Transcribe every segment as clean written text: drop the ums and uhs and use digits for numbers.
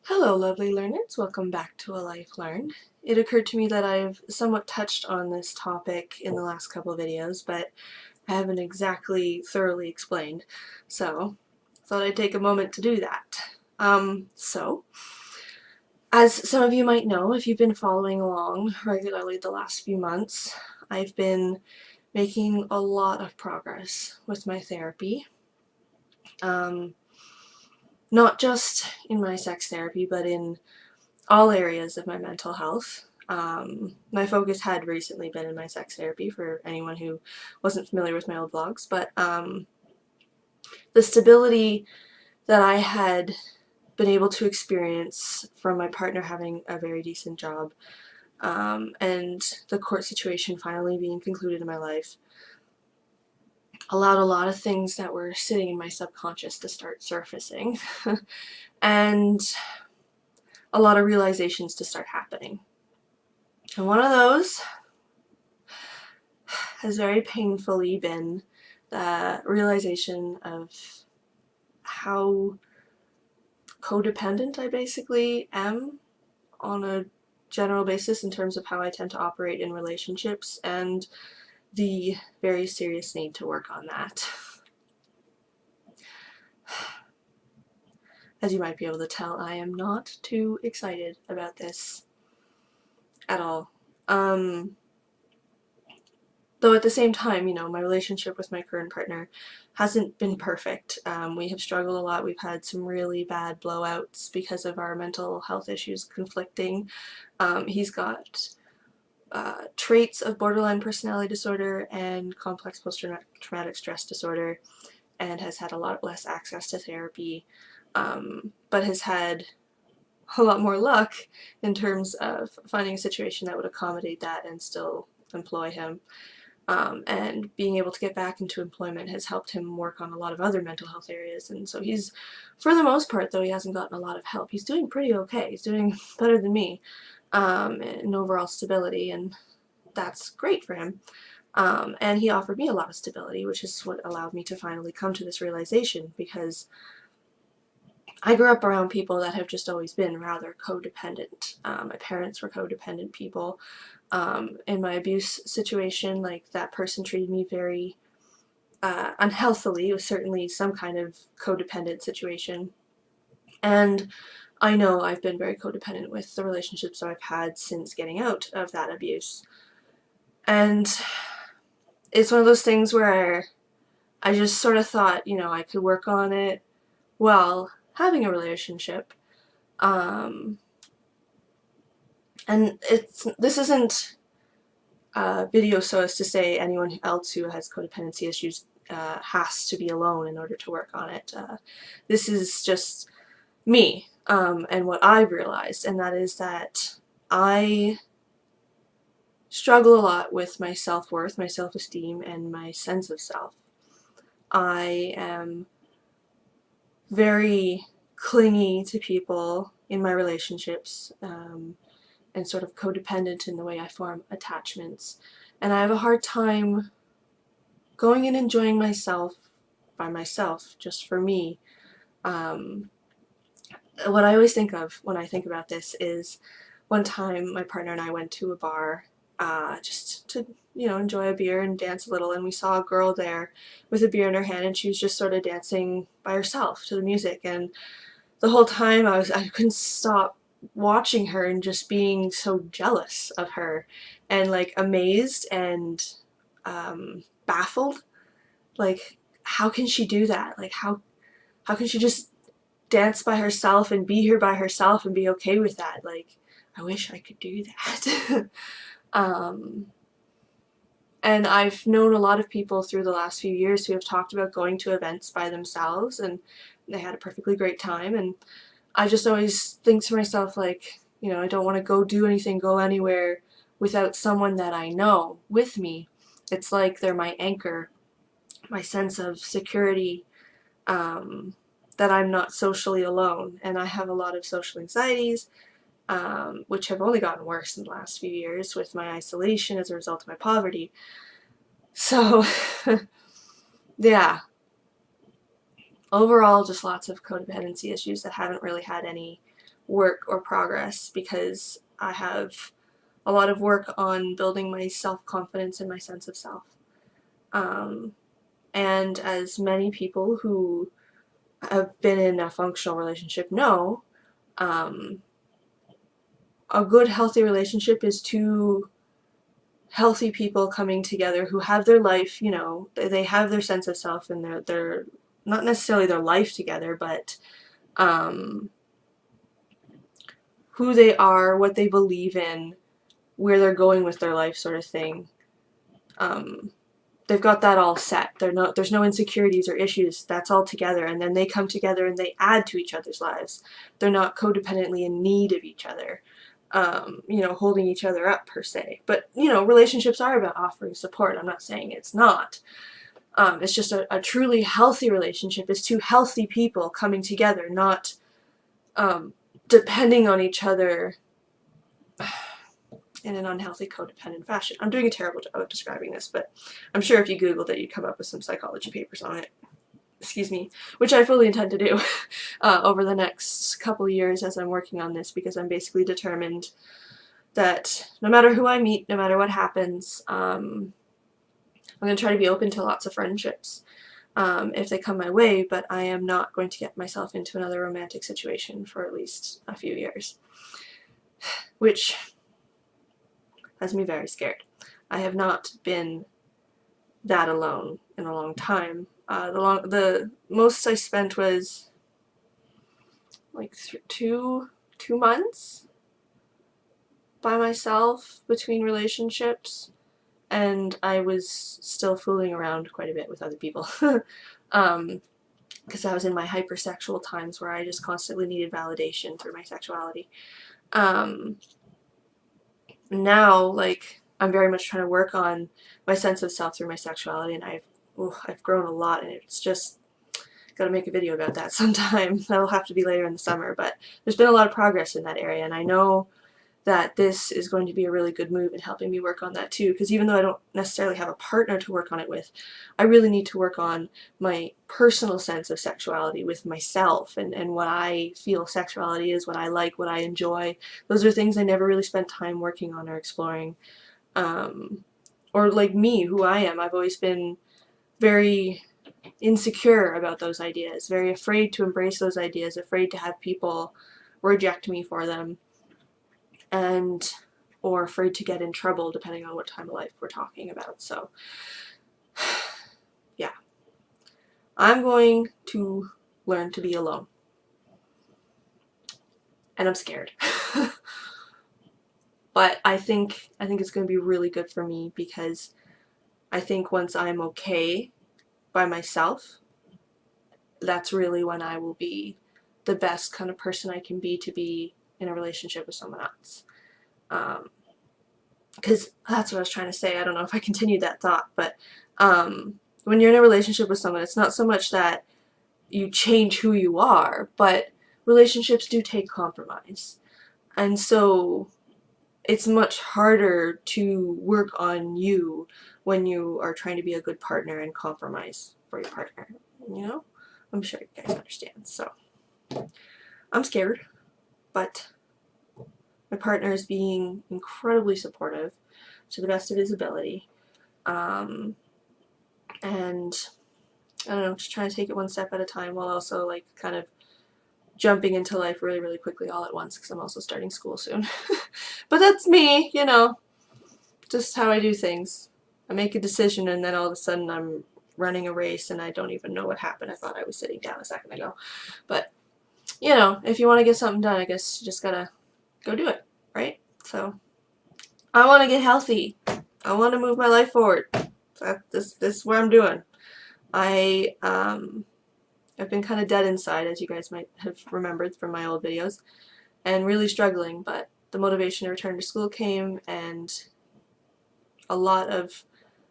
Hello lovely learners, welcome back to A Life Learned. It occurred to me that I've somewhat touched on this topic in the last couple of videos, but I haven't exactly thoroughly explained, so I thought I'd take a moment to do that. As some of you might know, if you've been following along regularly the last few months, I've been making a lot of progress with my therapy. Not just in my sex therapy, but in all areas of my mental health. My focus had recently been in my sex therapy for anyone who wasn't familiar with my old vlogs, but the stability that I had been able to experience from my partner having a very decent job and the court situation finally being concluded in my life allowed a lot of things that were sitting in my subconscious to start surfacing and a lot of realizations to start happening. And one of those has very painfully been the realization of how codependent I basically am on a general basis in terms of how I tend to operate in relationships, and the very serious need to work on that. As you might be able to tell, I am not too excited about this at all. Though at the same time, you know, my relationship with my current partner hasn't been perfect. We have struggled a lot. We've had some really bad blowouts because of our mental health issues conflicting. He's got traits of borderline personality disorder and complex post-traumatic stress disorder, and has had a lot less access to therapy, but has had a lot more luck in terms of finding a situation that would accommodate that and still employ him. And being able to get back into employment has helped him work on a lot of other mental health areas. And so he's, for the most part, though he hasn't gotten a lot of help, he's doing pretty okay. He's doing better than me in overall stability, and that's great for him. And he offered me a lot of stability, which is what allowed me to finally come to this realization, because I grew up around people that have just always been rather codependent. My parents were codependent people. In my abuse situation, like, that person treated me very unhealthily. It was certainly some kind of codependent situation. And I know I've been very codependent with the relationships I've had since getting out of that abuse. And it's one of those things where I just sort of thought, you know, I could work on it while having a relationship. And this isn't a video so as to say anyone else who has codependency issues has to be alone in order to work on it. This is just me and what I've realized, and that is that I struggle a lot with my self-worth, my self-esteem, and my sense of self. I am very clingy to people in my relationships, and sort of codependent in the way I form attachments. And I have a hard time going and enjoying myself by myself, just for me. What I always think of when I think about this is one time my partner and I went to a bar just to, you know, enjoy a beer and dance a little, and we saw a girl there with a beer in her hand, and she was just sort of dancing by herself to the music, and the whole time I couldn't stop watching her and just being so jealous of her and, like, amazed and baffled. Like, how can she do that? Like, how can she just dance by herself and be here by herself and be okay with that? Like, I wish I could do that. And I've known a lot of people through the last few years who have talked about going to events by themselves, and they had a perfectly great time, and I just always think to myself, like, you know, I don't want to go do anything, go anywhere without someone that I know with me. It's like they're my anchor, my sense of security, that I'm not socially alone. And I have a lot of social anxieties, which have only gotten worse in the last few years with my isolation as a result of my poverty. So, yeah. Overall, just lots of codependency issues that haven't really had any work or progress, because I have a lot of work on building my self-confidence and my sense of self. And as many people who have been in a functional relationship know, a good healthy relationship is two healthy people coming together who have their life, you know, they have their sense of self and their not necessarily their life together, but who they are, what they believe in, where they're going with their life, sort of thing. They've got that all set. There's no insecurities or issues. That's all together, and then they come together and they add to each other's lives. They're not codependently in need of each other, you know, holding each other up per se. But, you know, relationships are about offering support. I'm not saying it's not. It's just a truly healthy relationship is two healthy people coming together, not depending on each other in an unhealthy codependent fashion. I'm doing a terrible job of describing this, but I'm sure if you Googled it, you'd come up with some psychology papers on it. Excuse me, which I fully intend to do over the next couple of years as I'm working on this, because I'm basically determined that no matter who I meet, no matter what happens, I'm going to try to be open to lots of friendships if they come my way, but I am not going to get myself into another romantic situation for at least a few years, which has me very scared. I have not been that alone in a long time. The most I spent was like two months by myself between relationships, and I was still fooling around quite a bit with other people. Because I was in my hypersexual times where I just constantly needed validation through my sexuality. Now, like, I'm very much trying to work on my sense of self through my sexuality, and I've grown a lot, and it's just gotta make a video about that sometime. That'll have to be later in the summer, but there's been a lot of progress in that area, and I know that this is going to be a really good move in helping me work on that too, because even though I don't necessarily have a partner to work on it with, I really need to work on my personal sense of sexuality with myself, and what I feel sexuality is, what I like, what I enjoy. Those are things I never really spent time working on or exploring. Or like me, who I am, I've always been very insecure about those ideas, very afraid to embrace those ideas, afraid to have people reject me for them, and or afraid to get in trouble depending on what time of life we're talking about. So yeah, I'm going to learn to be alone, and I'm scared. But I think it's going to be really good for me, because I think once I'm okay by myself, that's really when I will be the best kind of person I can be to be in a relationship with someone else. Because that's what I was trying to say. I don't know if I continued that thought, but when you're in a relationship with someone, it's not so much that you change who you are, but relationships do take compromise. And so it's much harder to work on you when you are trying to be a good partner and compromise for your partner, you know? I'm sure you guys understand. So I'm scared, but my partner is being incredibly supportive to the best of his ability. And I don't know, just trying to take it one step at a time, while also like kind of jumping into life really, really quickly all at once, because I'm also starting school soon. But that's me, you know, just how I do things. I make a decision and then all of a sudden I'm running a race and I don't even know what happened. I thought I was sitting down a second ago. But, you know, if you want to get something done, I guess you just gotta go do it, right? So, I want to get healthy. I want to move my life forward. This is what I'm doing. I've been kind of dead inside, as you guys might have remembered from my old videos, and really struggling, but the motivation to return to school came, and a lot of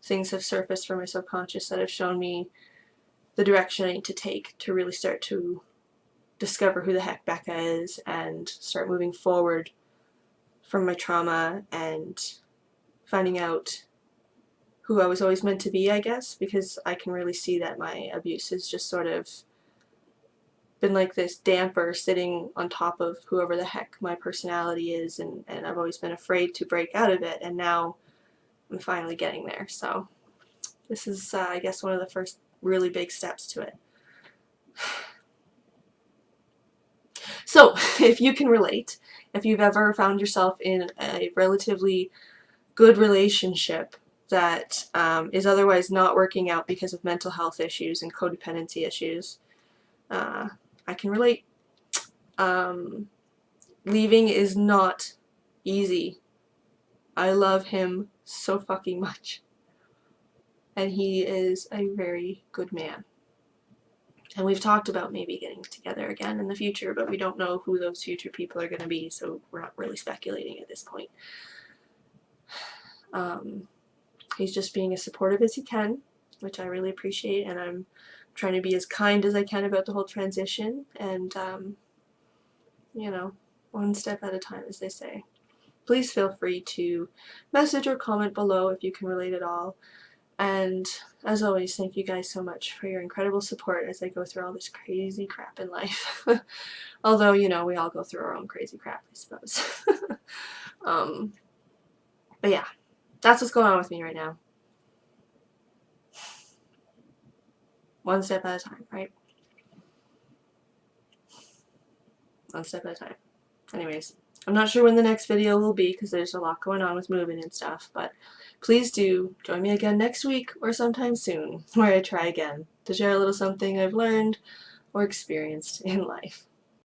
things have surfaced from my subconscious that have shown me the direction I need to take to really start to discover who the heck Becca is and start moving forward from my trauma and finding out who I was always meant to be, I guess, because I can really see that my abuse is just sort of been like this damper sitting on top of whoever the heck my personality is, and I've always been afraid to break out of it, and now I'm finally getting there. So this is, I guess, one of the first really big steps to it. So if you can relate, if you've ever found yourself in a relatively good relationship that is otherwise not working out because of mental health issues and codependency issues, I can relate. Leaving is not easy. I love him so fucking much. And he is a very good man. And we've talked about maybe getting together again in the future, but we don't know who those future people are going to be, so we're not really speculating at this point. He's just being as supportive as he can, which I really appreciate, and I'm trying to be as kind as I can about the whole transition, and, you know, one step at a time, as they say. Please feel free to message or comment below if you can relate at all. And as always, thank you guys so much for your incredible support as I go through all this crazy crap in life. Although, you know, we all go through our own crazy crap, I suppose. But yeah, that's what's going on with me right now. One step at a time, right? One step at a time. Anyways, I'm not sure when the next video will be because there's a lot going on with moving and stuff, but please do join me again next week or sometime soon where I try again to share a little something I've learned or experienced in life.